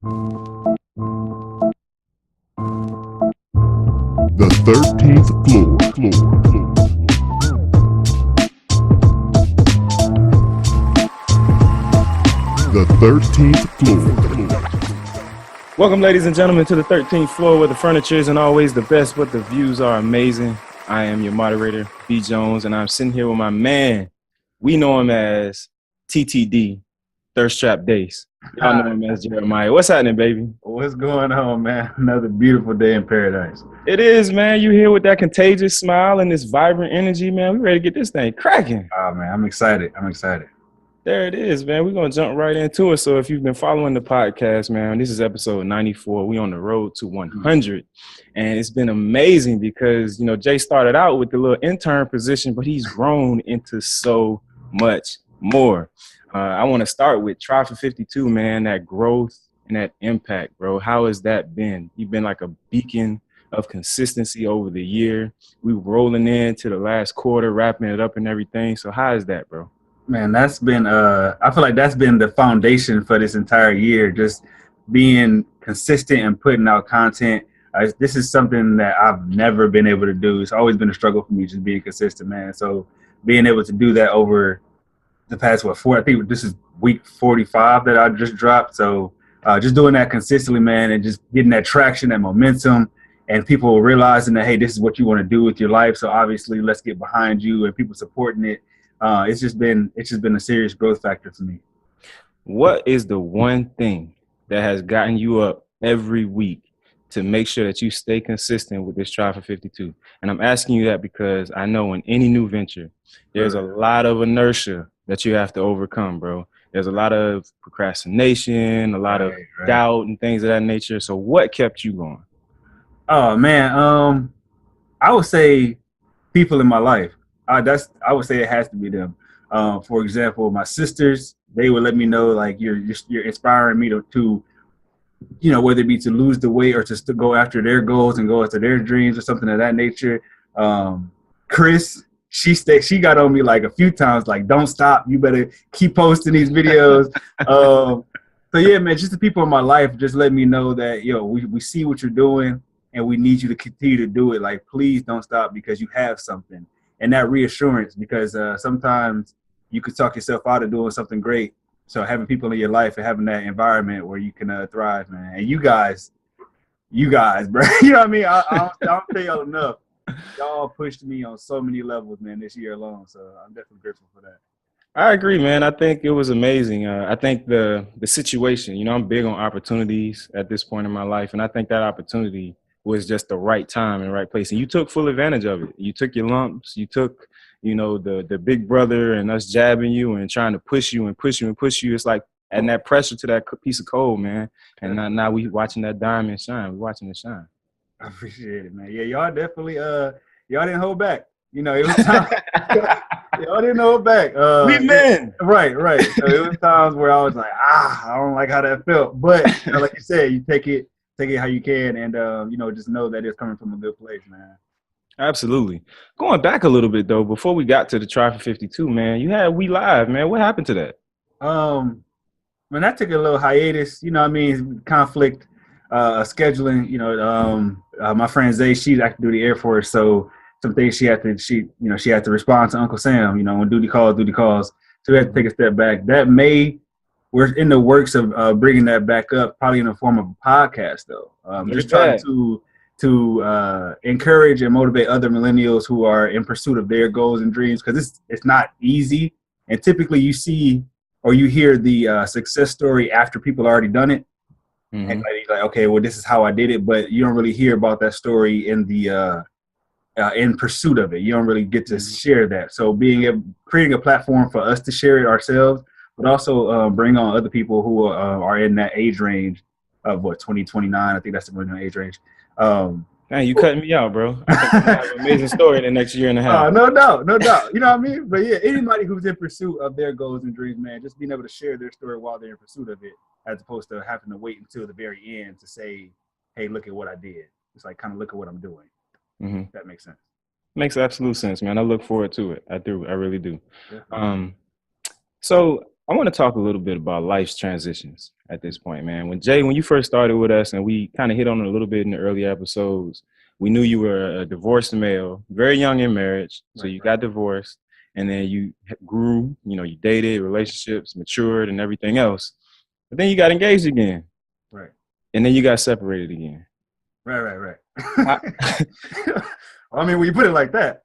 The 13th floor. The 13th floor. Welcome, ladies and gentlemen, to the 13th floor where the furniture isn't always the best, but the views are amazing. I am your moderator, B. Jones, and I'm sitting here with my man. We know him as TTD, Thirst Trap Dace. Y'all know him as Jeremiah. What's happening, baby? What's going on, man? Another beautiful day in paradise. It is, man. You here with that contagious smile and this vibrant energy, man. We ready to get this thing cracking. Oh, man, I'm excited. There it is, man. We're going to jump right into it. So if you've been following the podcast, man, this is episode 94. We on the road to 100. And it's been amazing because, Jay started out with the little intern position, but he's grown into so much more. I want to start with Try for 52, man, that growth and that impact, bro. How has that been? You've been like a beacon of consistency over the year. We rolling into the last quarter, wrapping it up and everything. So how is that, bro? Man, that's been, I feel like that's been the foundation for this entire year, just being consistent and putting out content. This is something that I've never been able to do. It's always been a struggle for me, just being consistent, man. So being able to do that over the past, I think this is week 45 that I just dropped. So just doing that consistently, man, and just getting that traction, that momentum, and people realizing that, hey, this is what you want to do with your life. So obviously let's get behind you, and people supporting it. It's just been a serious growth factor for me. What is the one thing that has gotten you up every week to make sure that you stay consistent with this Try for 52? And I'm asking you that because I know in any new venture, there's a lot of inertia that you have to overcome, bro. There's a lot of procrastination, a lot of doubt and things of that nature. So what kept you going? Oh, man. I would say people in my life. I would say it has to be them. For example, my sisters, they would let me know, like, you're inspiring me to whether it be to lose the weight or to go after their goals and go after their dreams or something of that nature. Chris, she got on me like a few times, like, don't stop, you better keep posting these videos. So yeah, man, just the people in my life just let me know that, we see what you're doing and we need you to continue to do it. Like, please don't stop because you have something. And that reassurance, because sometimes you could talk yourself out of doing something great. So having people in your life and having that environment where you can thrive, man. And you guys, bro. You know what I mean? I don't tell y'all enough. Y'all pushed me on so many levels, man, this year alone. So I'm definitely grateful for that. I agree, man. I think it was amazing. I think the situation, I'm big on opportunities at this point in my life. And I think that opportunity was just the right time and right place. And you took full advantage of it. You took your lumps. You took, the big brother and us jabbing you and trying to push you and push you and push you. It's like adding that pressure to that piece of coal, man. And now we watching that diamond shine. We watching it shine. I appreciate it, man. Yeah, y'all definitely, y'all didn't hold back. It was time. Y'all didn't hold back. We men. Right. So it was times where I was like, I don't like how that felt. But like you said, you take it how you can, and just know that it's coming from a good place, man. Absolutely. Going back a little bit though, before we got to the Try for 52, man, you had We Live, man. What happened to that? When I took a little hiatus, conflict, scheduling. My friend Zay, she's active duty Air Force, so some things she had to respond to Uncle Sam. When duty calls. So we had to take a step back. We're in the works of bringing that back up, probably in the form of a podcast, though. Just trying to encourage and motivate other millennials who are in pursuit of their goals and dreams, because it's not easy. And typically you see or you hear the success story after people already done it. Mm-hmm. And like, okay, well, this is how I did it, but you don't really hear about that story in the in pursuit of it. You don't really get to share that. So creating a platform for us to share it ourselves, but also bring on other people who are in that age range of 2029. I think that's the original age range. Man, you cutting me out, bro. I think I have an amazing story in the next year and a half. No doubt. You know what I mean? But yeah, anybody who's in pursuit of their goals and dreams, man, just being able to share their story while they're in pursuit of it, as opposed to having to wait until the very end to say, hey, look at what I did. It's like, kind of look at what I'm doing. Mm-hmm. That makes sense. Makes absolute sense, man. I look forward to it. I do. I really do. Yeah. So I want to talk a little bit about life's transitions at this point, man. When you first started with us, and we kind of hit on it a little bit in the early episodes, we knew you were a divorced male, very young in marriage. So you got divorced, and then you grew, you dated, relationships, matured, and everything else. But then you got engaged again. Right. And then you got separated again. Right. I mean, when you put it like that.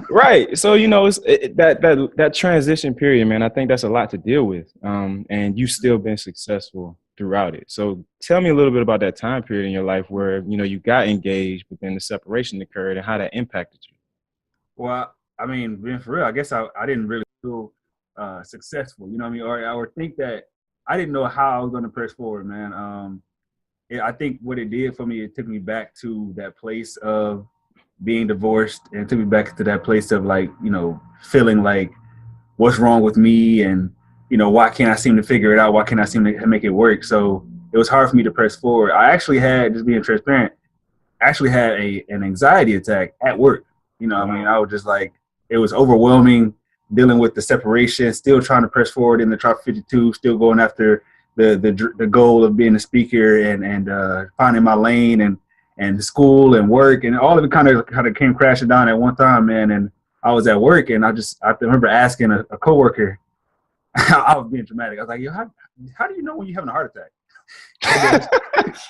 Right. So, it's that transition period, man, I think that's a lot to deal with. And you've still been successful throughout it. So tell me a little bit about that time period in your life where, you got engaged, but then the separation occurred and how that impacted you. Well, I mean, being for real, I guess I didn't really feel successful, you know what I mean? Or I would think that I didn't know how I was going to press forward, man. I think what it did for me, it took me back to that place of being divorced, and it took me back to that place of like, feeling like what's wrong with me, and why can't I seem to figure it out? Why can't I seem to make it work? So it was hard for me to press forward. I actually had, just being transparent, an anxiety attack at work. I mean, I was just like, it was overwhelming dealing with the separation, still trying to press forward in the Trop 52, still going after the goal of being a speaker and finding my lane and school and work, and all of it kind of came crashing down at one time, man. And I was at work, and I remember asking a coworker, I was being dramatic. I was like, yo, how do you know when you're having a heart attack?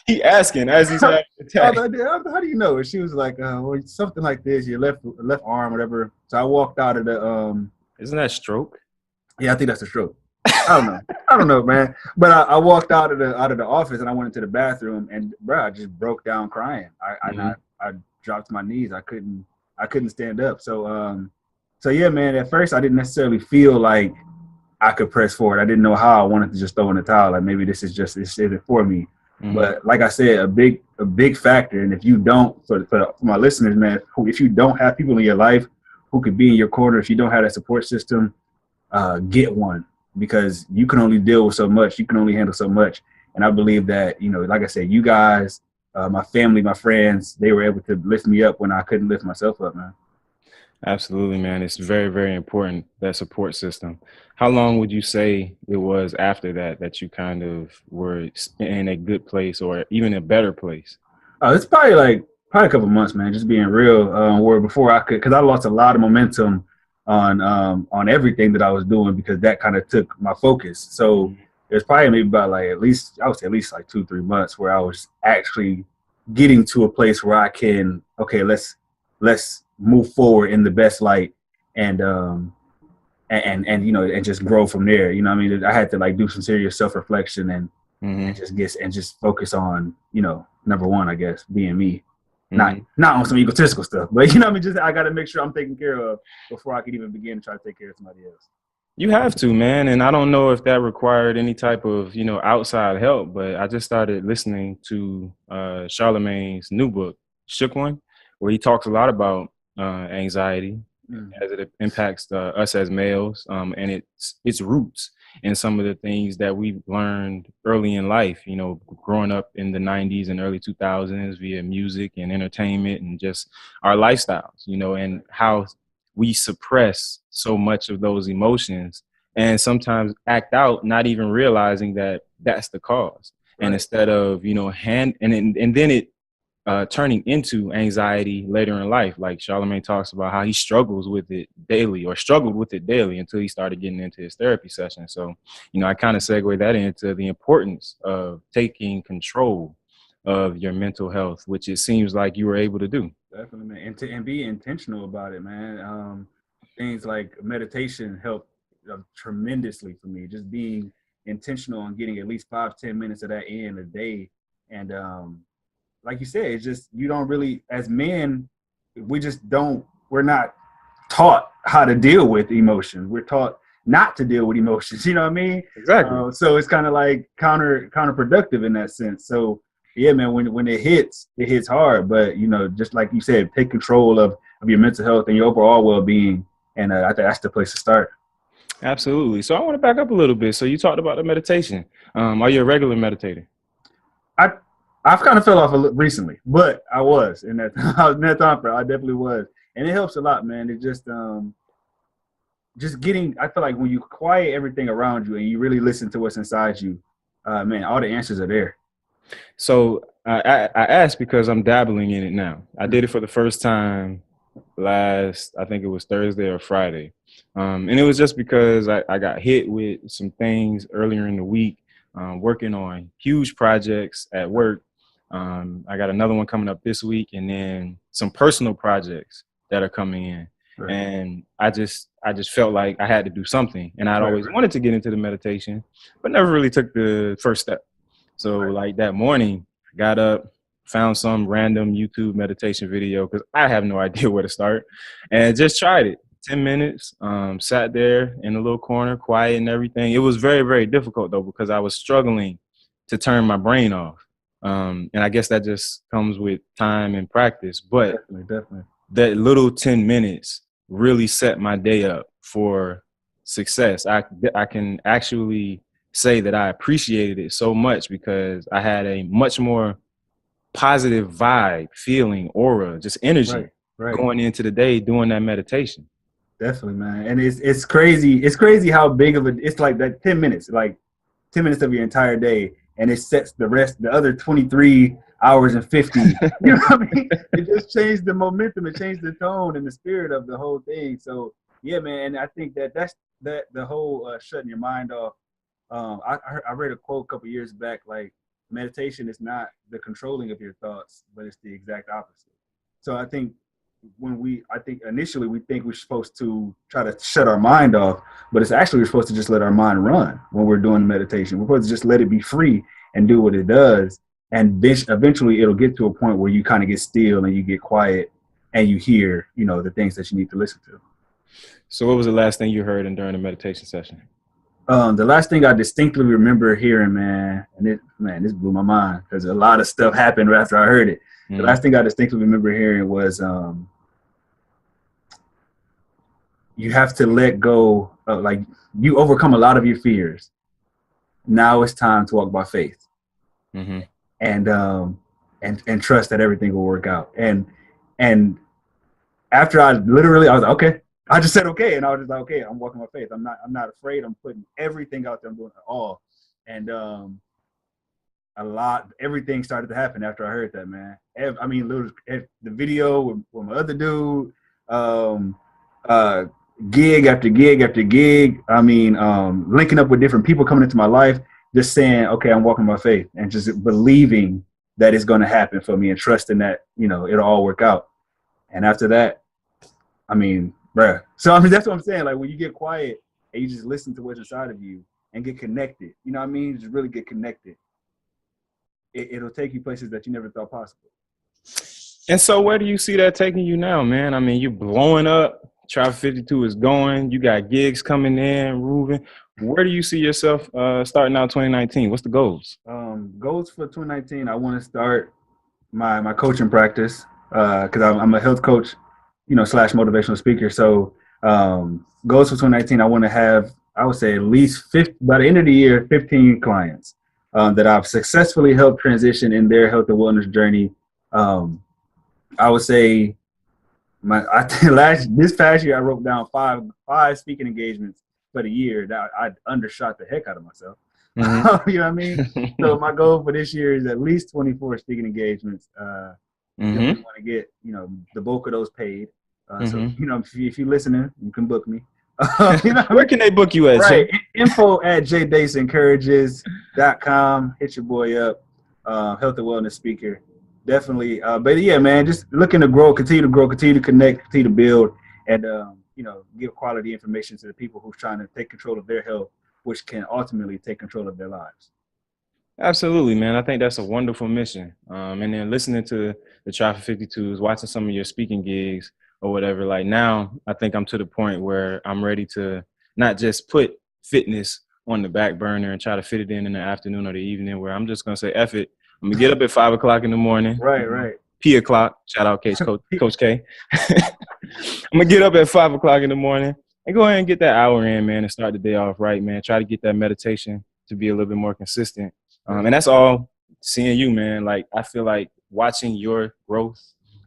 He asking as he's having an attack. How do you know? And she was like, well, something like this, your left arm, whatever. So I walked out of the Isn't that stroke? Yeah, I think that's a stroke. I don't know, man. But I walked out of the office, and I went into the bathroom, and bro, I just broke down crying. I dropped to my knees. I couldn't stand up. So yeah, man. At first, I didn't necessarily feel like I could press forward. I didn't know how. I wanted to just throw in the towel. Like maybe this isn't for me. Mm-hmm. But like I said, a big factor. And if you don't, for my listeners, man, if you don't have people in your life who could be in your corner, if you don't have that support system, get one. Because you can only deal with so much. You can only handle so much. And I believe that, like I said, you guys, my family, my friends, they were able to lift me up when I couldn't lift myself up, man. Absolutely, man. It's very, very important, that support system. How long would you say it was after that you kind of were in a good place or even a better place? It's probably a couple months, man, just being real, where before I could, because I lost a lot of momentum on everything that I was doing, because that kind of took my focus. So it was probably maybe about at least 2-3 months where I was actually getting to a place where I can, okay, let's move forward in the best light and just grow from there. I mean, I had to do some serious self-reflection and just focus on, number one, I guess, being me. Not on some egotistical stuff, but I mean, just I got to make sure I'm taken care of before I could even begin to try to take care of somebody else. You have to, man. And I don't know if that required any type of, outside help, but I just started listening to Charlemagne's new book, Shook One, where he talks a lot about anxiety as it impacts us as males, and its roots in some of the things that we've learned early in life, growing up in the 90s and early 2000s via music and entertainment and just our lifestyles, and how we suppress so much of those emotions and sometimes act out, not even realizing that that's the cause. Right. And instead of, and then it turning into anxiety later in life. Like Charlemagne talks about how he struggled with it daily until he started getting into his therapy session. So, I kind of segue that into the importance of taking control of your mental health, which it seems like you were able to do. Definitely, man. And be intentional about it, man. Things like meditation help tremendously for me. Just being intentional on getting at least 5-10 minutes of that in a day. And like you said, it's just, you don't really, as men, we're not taught how to deal with emotions. We're taught not to deal with emotions. You know what I mean? Exactly. So it's kind of like counterproductive in that sense. So yeah, man, when it hits hard, but just like you said, take control of your mental health and your overall well-being. And I think that's the place to start. Absolutely. So I want to back up a little bit. So you talked about the meditation. Are you a regular meditator? I've kind of fell off recently, but I was in that time frame. I definitely was. And it helps a lot, man. It just, just getting. I feel like when you quiet everything around you and you really listen to what's inside you, man, all the answers are there. So I asked because I'm dabbling in it now. I did it for the first time I think it was Thursday or Friday. And it was just because I got hit with some things earlier in the week, working on huge projects at work. I got another one coming up this week, and then some personal projects that are coming in. Right. And I just felt like I had to do something. And I'd always Right. wanted to get into the meditation, but never really took the first step. So like that morning, got up, found some random YouTube meditation video because I have no idea where to start, and just tried it. 10 minutes, sat there in a little corner, quiet and everything. It was very, very difficult though because I was struggling to turn my brain off. And I guess that just comes with time and practice. But Definitely. that little 10 minutes really set my day up for success. I can actually say that I appreciated it so much because I had a much more positive vibe, feeling, aura, just energy going into the day doing that meditation. Definitely, man. And it's crazy. It's crazy how big of it's like that 10 minutes, like 10 minutes of your entire day, and it sets the other 23 hours and 50. You know what I mean? It just changed the momentum, it changed the tone and the spirit of the whole thing. So yeah, man, and I think that's the whole shutting your mind off. I read a quote a couple years back, like meditation is not the controlling of your thoughts, but it's the exact opposite. So I think initially we think we're supposed to try to shut our mind off, but it's actually we're supposed to just let our mind run when we're doing meditation. We're supposed to just let it be free and do what it does. And this eventually it'll get to a point where you kind of get still and you get quiet and you hear, the things that you need to listen to. So what was the last thing you heard during the meditation session? The last thing I distinctly remember hearing, man, and this blew my mind because a lot of stuff happened after I heard it. The last thing I distinctly remember hearing was you have to let go of, like, you overcome a lot of your fears. Now it's time to walk by faith, and trust that everything will work out. And after I was like, okay. I just said okay, and I was just like, okay, I'm walking by faith. I'm not afraid. I'm putting everything out there. I'm doing it all, and everything started to happen after I heard that, man. I mean, the video with my other dude, gig after gig after gig. I mean, linking up with different people coming into my life, just saying, okay, I'm walking by faith, and just believing that it's going to happen for me and trusting that, it'll all work out. And after that, I mean, bruh. So I mean, that's what I'm saying. Like when you get quiet and you just listen to what's inside of you and get connected, you know what I mean? Just really get connected. It'll take you places that you never thought possible. And so where do you see that taking you now, man? I mean, you're blowing up. Traffic 52 is going. You got gigs coming in, moving. Where do you see yourself starting out 2019? What's the goals? Goals for 2019, I want to start my coaching practice because I'm a health coach, / motivational speaker. So goals for 2019, I want to have, I would say at least 50, by the end of the year, 15 clients that I've successfully helped transition in their health and wellness journey. I would say this past year I wrote down five speaking engagements for the year that I undershot the heck out of myself. You know what I mean? So my goal for this year is at least 24 speaking engagements. We want to get the bulk of those paid. So if you're listening, you can book me. Where can they book you at? Right, info@jdacencourages.com. Hit your boy up. Health and wellness speaker, definitely. But yeah, man, just looking to continue to connect, continue to build, and give quality information to the people who's trying to take control of their health, which can ultimately take control of their lives. Absolutely, man. I think that's a wonderful mission. And then listening to the Traffic 52s, watching some of your speaking gigs or whatever, like now I think I'm to the point where I'm ready to not just put fitness on the back burner and try to fit it in the afternoon or the evening, where I'm just going to say, F it. I'm going to get up at 5 o'clock in the morning. Right. P o'clock. Shout out Coach K. I'm going to get up at 5 o'clock in the morning and go ahead and get that hour in, man, and start the day off right, man. Try to get that meditation to be a little bit more consistent. And that's all seeing you, man. Like, I feel like watching your growth,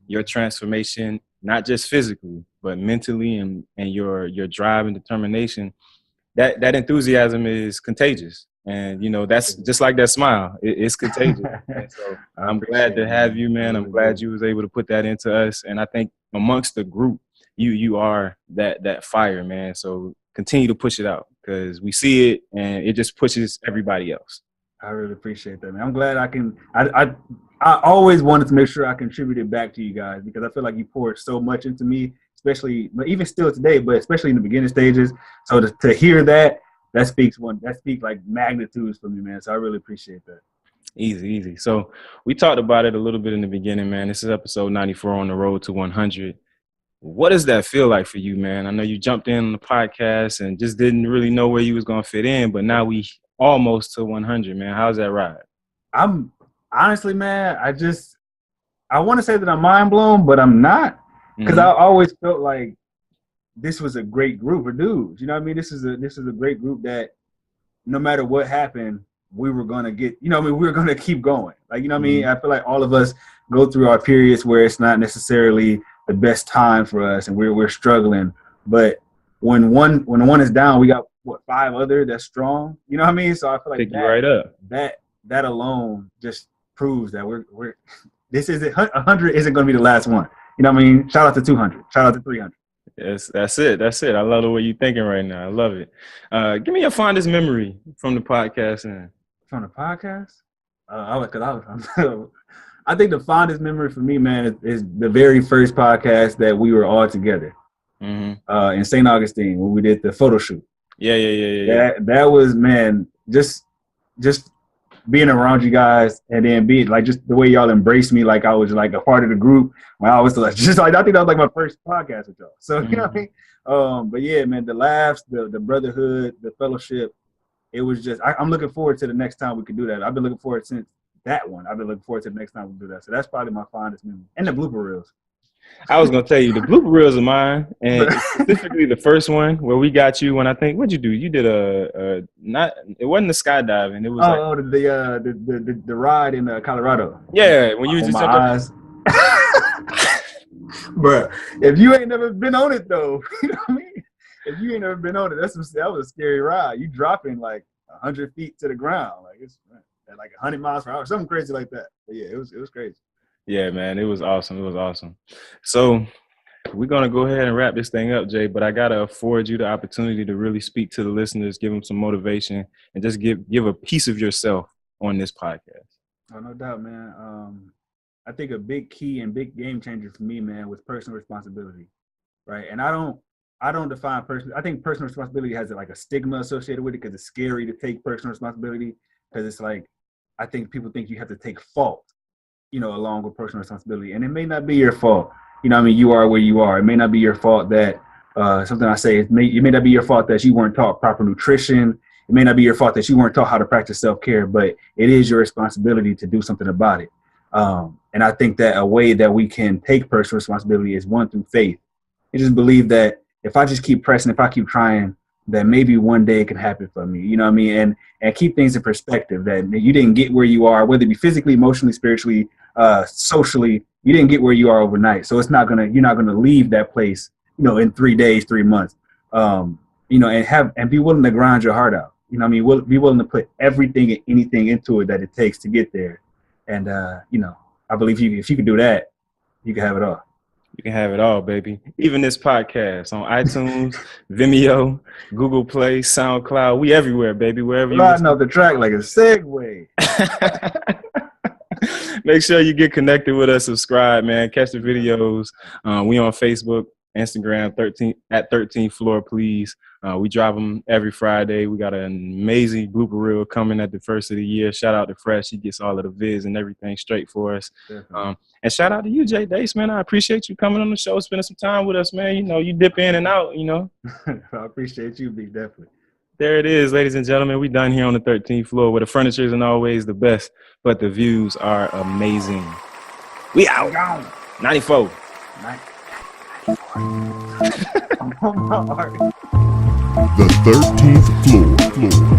your transformation, not just physically, but mentally and your drive and determination, that enthusiasm is contagious. And, you know, that's just like that smile. It's contagious. And so I'm glad to have you, man. I'm glad you was able to put that into us. And I think amongst the group, you are that fire, man. So continue to push it out because we see it and it just pushes everybody else. I really appreciate that, man. I'm glad I always wanted to make sure I contributed back to you guys because I feel like you poured so much into me, especially, but even still today, but especially in the beginning stages. So to hear that speaks like magnitudes for me, man. So I really appreciate that. Easy. So we talked about it a little bit in the beginning, man. This is episode 94 on the road to 100. What does that feel like for you, man? I know you jumped in on the podcast and just didn't really know where you was going to fit in, but now we almost to 100, man. How's that ride? I'm honestly, man, I want to say that I'm mind blown, but I'm not because I always felt like this was a great group of dudes. You know what I mean? This is a great group that no matter what happened, we were going to get, you know what I mean? We were going to keep going. Like, you know what I mean? I feel like all of us go through our periods where it's not necessarily the best time for us and we're struggling. But when one is down, we got what, 5 other that's strong. You know what I mean? So I feel like pick you right up. That alone just proves that we're this isn't 100 isn't going to be the last one. You know what I mean? Shout out to 200. Shout out to 300. Yes, that's it. I love the way you're thinking right now. I love it. Give me your fondest memory from the podcast. From the podcast? I think the fondest memory for me, man, is the very first podcast that we were all together in St. Augustine when we did the photo shoot. Yeah. That was, man, just being around you guys and then being like just the way y'all embraced me like I was like a part of the group. When I was like just like I think that was like my first podcast with y'all. So you know what I mean? But yeah, man, the laughs, the brotherhood, the fellowship, it was just I'm looking forward to the next time we could do that. I've been looking forward since that one. I've been looking forward to the next time we do that. So that's probably my fondest memory. And the blooper reels. I was gonna tell you the blooper reels are mine, and specifically the first one where we got you when I think what'd you do? You did it wasn't the skydiving. It was the ride in Colorado. Yeah, when you just jumped eyes. Bruh, if you ain't never been on it though, you know what I mean? If you ain't never been on it, that was a scary ride. You dropping like 100 feet to the ground, like it's at like 100 miles per hour, something crazy like that. But yeah, it was crazy. Yeah, man, it was awesome. So we're going to go ahead and wrap this thing up, Jay, but I got to afford you the opportunity to really speak to the listeners, give them some motivation, and just give a piece of yourself on this podcast. Oh, no doubt, man. I think a big key and big game changer for me, man, was personal responsibility, right? And I don't define personal. I think personal responsibility has like a stigma associated with it because it's scary to take personal responsibility because it's like I think people think you have to take fault, you know, along with personal responsibility. And it may not be your fault. You know what I mean? You are where you are. It may not be your fault that something I say, it may not be your fault that you weren't taught proper nutrition. It may not be your fault that you weren't taught how to practice self-care, but it is your responsibility to do something about it. And I think that a way that we can take personal responsibility is one through faith. You just believe that if I just keep pressing, if I keep trying, that maybe one day it can happen for me. You know what I mean? And keep things in perspective that you didn't get where you are, whether it be physically, emotionally, spiritually, socially, you didn't get where you are overnight. So you're not gonna leave that place, you know, in 3 days, 3 months. You know, and be willing to grind your heart out. You know what I mean? Be willing to put everything and anything into it that it takes to get there. And you know, I believe if you can do that, you can have it all. You can have it all, baby. Even this podcast on iTunes, Vimeo, Google Play, SoundCloud. We everywhere, baby. Wherever you riding off the track like a Segway. Make sure you get connected with us. Subscribe, man. Catch the videos. We on Facebook, Instagram, 13th floor, please. We drop them every Friday. We got an amazing blooper reel coming at the first of the year. Shout out to Fresh. He gets all of the vids and everything straight for us. And shout out to you, Dace, man. I appreciate you coming on the show, spending some time with us, man. You know, you dip in and out, you know. I appreciate you, Big, definitely. There it is, ladies and gentlemen. We done here on the 13th floor where the furniture isn't always the best, but the views are amazing. We out. 94. The 13th floor.